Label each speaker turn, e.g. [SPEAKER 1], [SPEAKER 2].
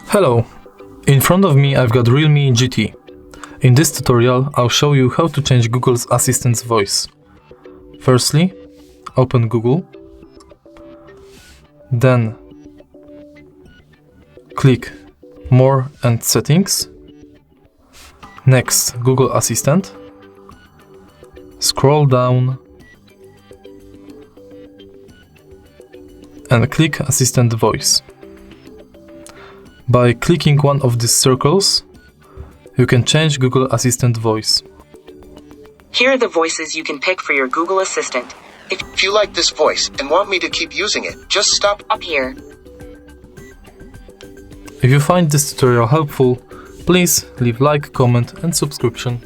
[SPEAKER 1] Hello! In front of me I've got REALME GT. In this tutorial I'll show you how to change Google's Assistant's voice. Firstly, open Google, then click More and Settings, next Google Assistant, scroll down and click Assistant Voice. By clicking one of these circles, you can change Google Assistant voice.
[SPEAKER 2] Here are the voices you can pick for your Google Assistant.
[SPEAKER 3] If you like this voice and want me to keep using it, just stop
[SPEAKER 2] Up here.
[SPEAKER 1] If you find this tutorial helpful, please leave like, comment and subscription.